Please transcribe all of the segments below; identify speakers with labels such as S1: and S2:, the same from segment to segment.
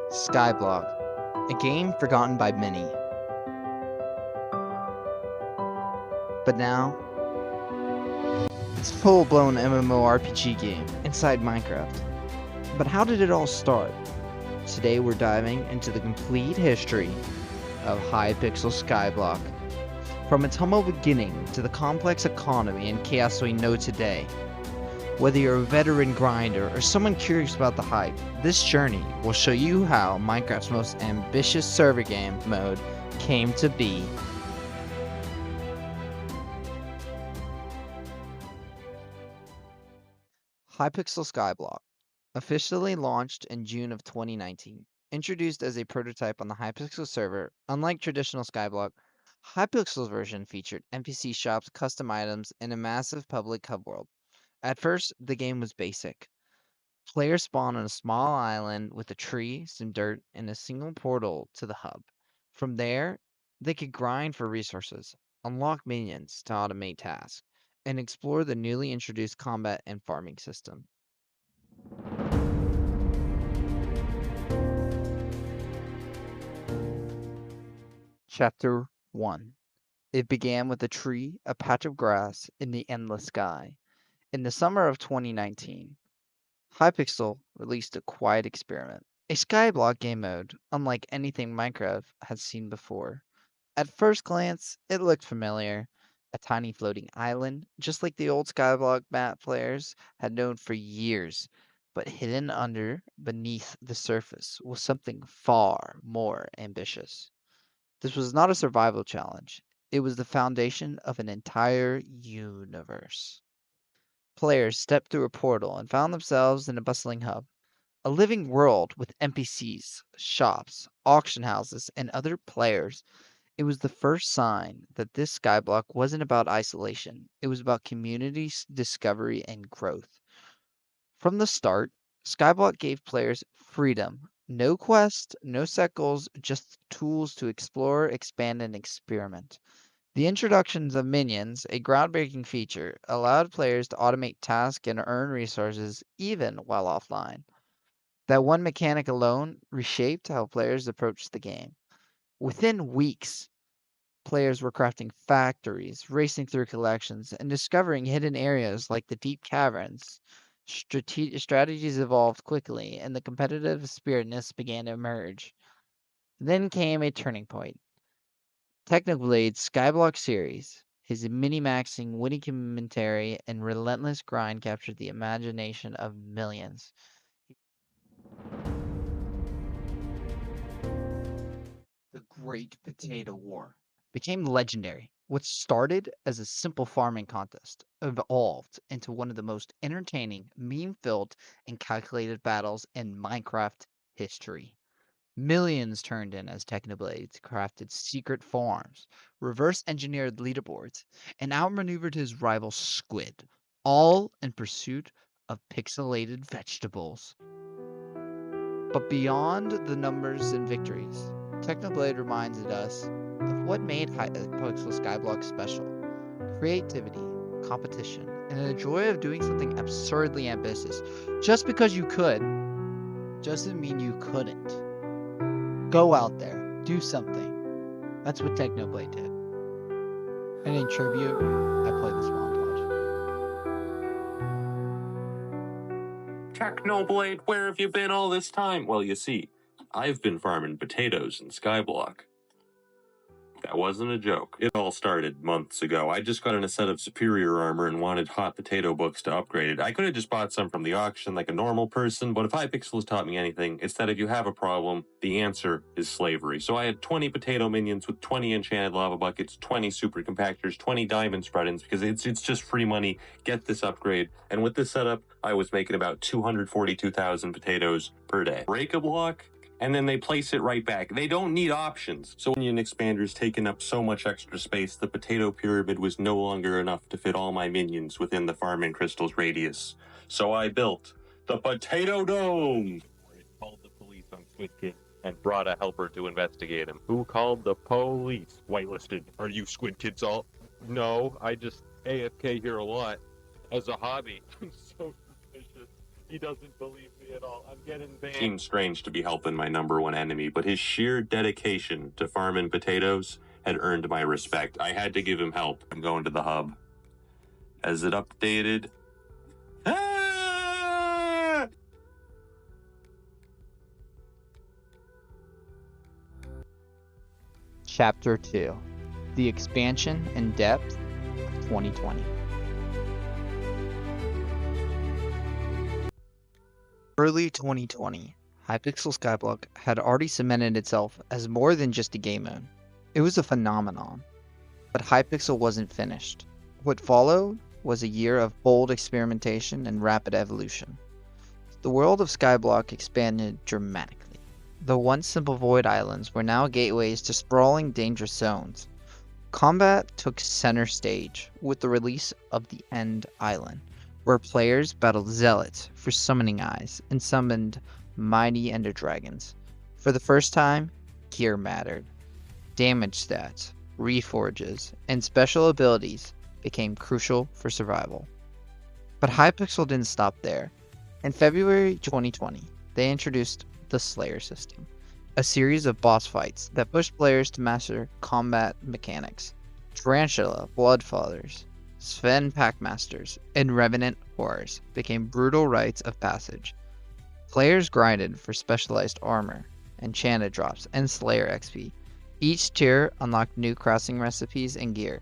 S1: Skyblock, a game forgotten by many. But now, it's a full-blown MMORPG game inside Minecraft. But how did it all start? Today we're diving into the complete history of Hypixel Skyblock. From its humble beginning to the complex economy and chaos we know today. Whether you're a veteran grinder or someone curious about the hype, this journey will show you how Minecraft's most ambitious server game mode came to be. Hypixel Skyblock, officially launched in June of 2019. Introduced as a prototype on the Hypixel server, unlike traditional Skyblock, Hypixel's version featured NPC shops, custom items, and a massive public hub world. At first, the game was basic. Players spawn on a small island with a tree, some dirt, and a single portal to the hub. From there, they could grind for resources, unlock minions to automate tasks, and explore the newly introduced combat and farming system. Chapter 1. It began with a tree, a patch of grass, in the endless sky. In the summer of 2019, Hypixel released a quiet experiment, a skyblock game mode unlike anything Minecraft had seen before. At first glance, it looked familiar. A tiny floating island, just like the old skyblock map players had known for years. But hidden beneath the surface was something far more ambitious. This was not a survival challenge. It was the foundation of an entire universe. Players stepped through a portal and found themselves in a bustling hub, a living world with NPCs, shops, auction houses, and other players. It was the first sign that this skyblock wasn't about isolation. It was about community discovery and growth. From the start, Skyblock gave players freedom. No quest, no set goals, just tools to explore, expand, and experiment. The introductions of minions, a groundbreaking feature, allowed players to automate tasks and earn resources even while offline. That one mechanic alone reshaped how players approached the game. Within weeks, players were crafting factories, racing through collections, and discovering hidden areas like the deep caverns. Strategies evolved quickly, and the competitive spiritness began to emerge. Then came a turning point. Technoblade's Skyblock series, his mini-maxing, witty commentary, and relentless grind captured the imagination of millions. The Great Potato War became legendary. What started as a simple farming contest evolved into one of the most entertaining, meme-filled, and calculated battles in Minecraft history. Millions turned in as Technoblades crafted secret farms, reverse engineered leaderboards, and outmaneuvered his rival Squid, all in pursuit of pixelated vegetables. But beyond the numbers and victories, Technoblade reminded us of what made Hypixel Skyblock special. Creativity, competition, and the joy of doing something absurdly ambitious. Just because you could, doesn't mean you couldn't. Go out there, do something. That's what Technoblade did. And in tribute, I play this montage.
S2: Technoblade, where have you been all this time? Well, you see, I've been farming potatoes in Skyblock. That wasn't a joke. It all started months ago. I just got in a set of superior armor and wanted hot potato books to upgrade it. I could have just bought some from the auction like a normal person, but if Hypixel has taught me anything, it's that if you have a problem, the answer is slavery. So I had 20 potato minions with 20 enchanted lava buckets, 20 super compactors, 20 diamond spread-ins, because it's just free money. Get this upgrade. And with this setup, I was making about 242,000 potatoes per day. Break a block, and then they place it right back. They don't need options. So onion expander's taken up so much extra space, the potato pyramid was no longer enough to fit all my minions within the farming crystal's radius. So I built the Potato Dome. It called the police on Squid Kid and brought a helper to investigate him. Who called the police? Whitelisted. Are you Squid Kid's all? No, I just AFK here a lot as a hobby. I'm so suspicious. He doesn't believe me at all. I'm getting banned. Seems strange to be helping my number one enemy, but his sheer dedication to farming potatoes had earned my respect. I had to give him help. I'm going to the hub. As it updated. Ah!
S1: Chapter 2: The Expansion and Depth of 2020. Early 2020, Hypixel Skyblock had already cemented itself as more than just a game mode. It was a phenomenon. But Hypixel wasn't finished. What followed was a year of bold experimentation and rapid evolution. The world of Skyblock expanded dramatically. The once simple void islands were now gateways to sprawling, dangerous zones. Combat took center stage with the release of the End Island, where players battled zealots for summoning eyes and summoned mighty ender dragons. For the first time, gear mattered. Damage stats, reforges, and special abilities became crucial for survival. But Hypixel didn't stop there. In February 2020, they introduced the Slayer system, a series of boss fights that pushed players to master combat mechanics. Tarantula Bloodfathers, Sven Packmasters, and Revenant Horrors became brutal rites of passage. Players grinded for specialized armor, enchanted drops, and Slayer XP. Each tier unlocked new crafting recipes and gear.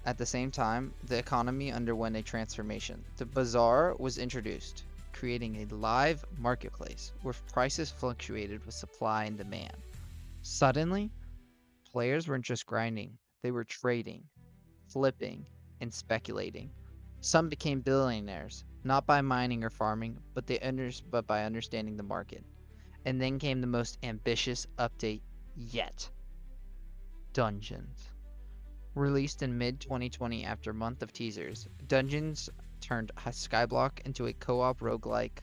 S1: At the same time, the economy underwent a transformation. The bazaar was introduced, creating a live marketplace where prices fluctuated with supply and demand. Suddenly, players weren't just grinding, they were trading, flipping, and speculating. Some became billionaires, not by mining or farming, but by understanding the market. And then came the most ambitious update yet. Dungeons. Released in mid-2020 after a month of teasers, Dungeons turned Skyblock into a co-op roguelike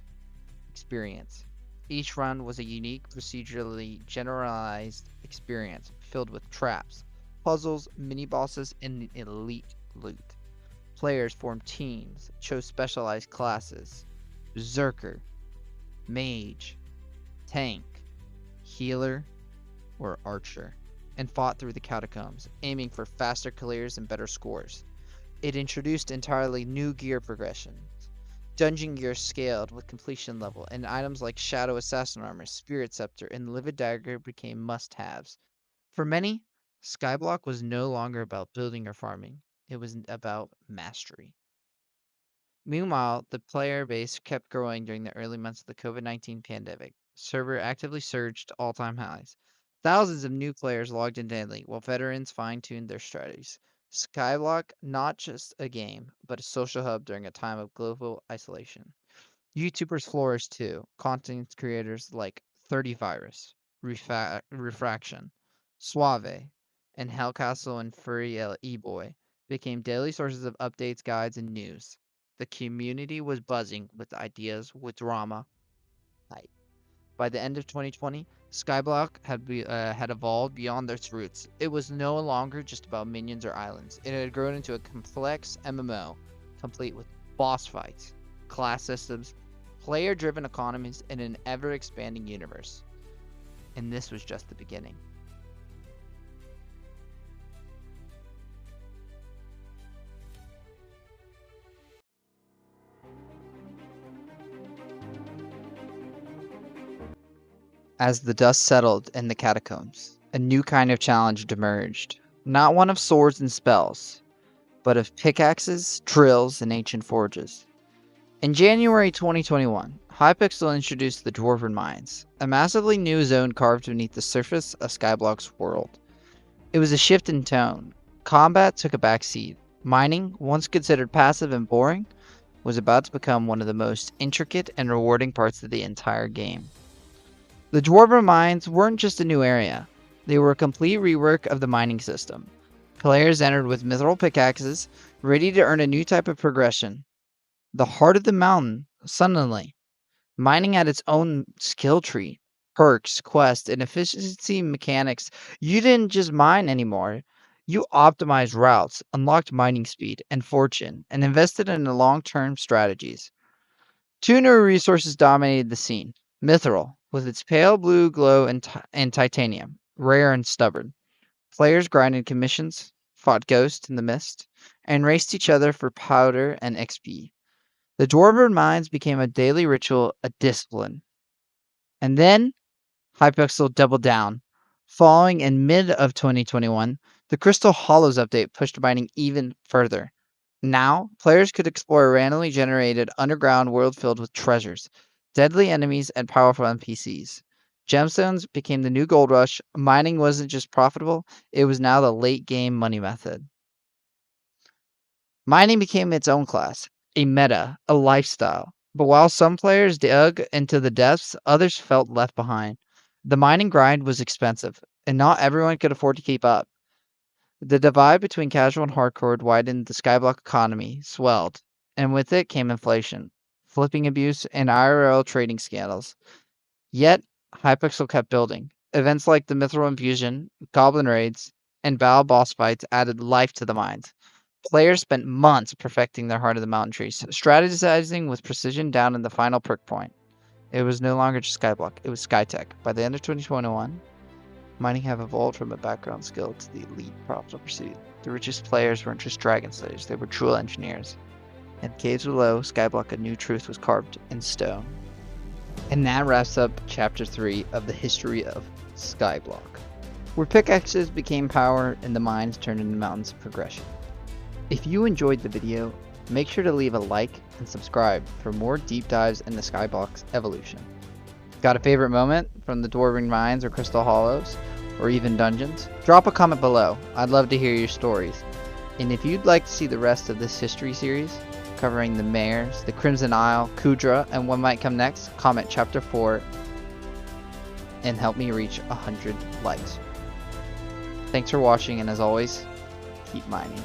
S1: experience. Each run was a unique, procedurally generalized experience filled with traps, puzzles, mini-bosses, and elite loot. Players formed teams, chose specialized classes: Berserker, Mage, Tank, Healer, or Archer, and fought through the catacombs, aiming for faster clears and better scores. It introduced entirely new gear progressions. Dungeon gear scaled with completion level, and items like Shadow Assassin Armor, Spirit Scepter, and Livid Dagger became must-haves. For many, Skyblock was no longer about building or farming. It was about mastery. Meanwhile, the player base kept growing during the early months of the COVID-19 pandemic. Server actively surged to all-time highs. Thousands of new players logged in daily, while veterans fine-tuned their strategies. Skyblock, not just a game, but a social hub during a time of global isolation. YouTubers flourished too. Content creators like 30virus, Refraction, Suave, and Hellcastle and Furry E-Boy became daily sources of updates, guides, and news. The community was buzzing with ideas, with drama, hype. By the end of 2020, Skyblock had evolved beyond its roots. It was no longer just about minions or islands. It had grown into a complex MMO, complete with boss fights, class systems, player-driven economies, and an ever-expanding universe. And this was just the beginning. As the dust settled in the catacombs, a new kind of challenge emerged. Not one of swords and spells, but of pickaxes, drills, and ancient forges. In January 2021, Hypixel introduced the Dwarven Mines, a massively new zone carved beneath the surface of Skyblock's world. It was a shift in tone. Combat took a backseat. Mining, once considered passive and boring, was about to become one of the most intricate and rewarding parts of the entire game. The Dwarven Mines weren't just a new area. They were a complete rework of the mining system. Players entered with mithril pickaxes, ready to earn a new type of progression. The heart of the mountain, suddenly. Mining had its own skill tree, perks, quests, and efficiency mechanics. You didn't just mine anymore. You optimized routes, unlocked mining speed and fortune, and invested in the long-term strategies. Two new resources dominated the scene. Mithril, with its pale blue glow, and titanium, rare and stubborn. Players grinded commissions, fought ghosts in the mist, and raced each other for powder and XP. The Dwarven Mines became a daily ritual, a discipline. And then Hypixel doubled down. Following in mid of 2021, the Crystal Hollows update pushed mining even further. Now, players could explore a randomly generated underground world filled with treasures, deadly enemies, and powerful NPCs. Gemstones became the new gold rush. Mining wasn't just profitable, it was now the late game money method. Mining became its own class, a meta, a lifestyle. But while some players dug into the depths, others felt left behind. The mining grind was expensive, and not everyone could afford to keep up. The divide between casual and hardcore widened, the Skyblock economy swelled, and with it came inflation, flipping abuse, and IRL trading scandals. Yet, Hypixel kept building. Events like the Mithril Infusion, Goblin Raids, and Battle Boss fights added life to the mines. Players spent months perfecting their Heart of the Mountain trees, strategizing with precision down in the final prick point. It was no longer just Skyblock, it was Skytech. By the end of 2021, mining have evolved from a background skill to the elite profitable pursuit. The richest players weren't just dragon slayers, they were true engineers. In the caves below, Skyblock, a new truth was carved in stone. And that wraps up Chapter 3 of the history of Skyblock, where pickaxes became power and the mines turned into mountains of progression. If you enjoyed the video, make sure to leave a like and subscribe for more deep dives into Skyblock's evolution. Got a favorite moment from the Dwarven Mines or Crystal Hollows, or even dungeons? Drop a comment below, I'd love to hear your stories. And if you'd like to see the rest of this history series, covering the Mayors, the Crimson Isle, Kudra, and what might come next, comment Chapter 4 and help me reach 100 likes. Thanks for watching, and as always, keep mining.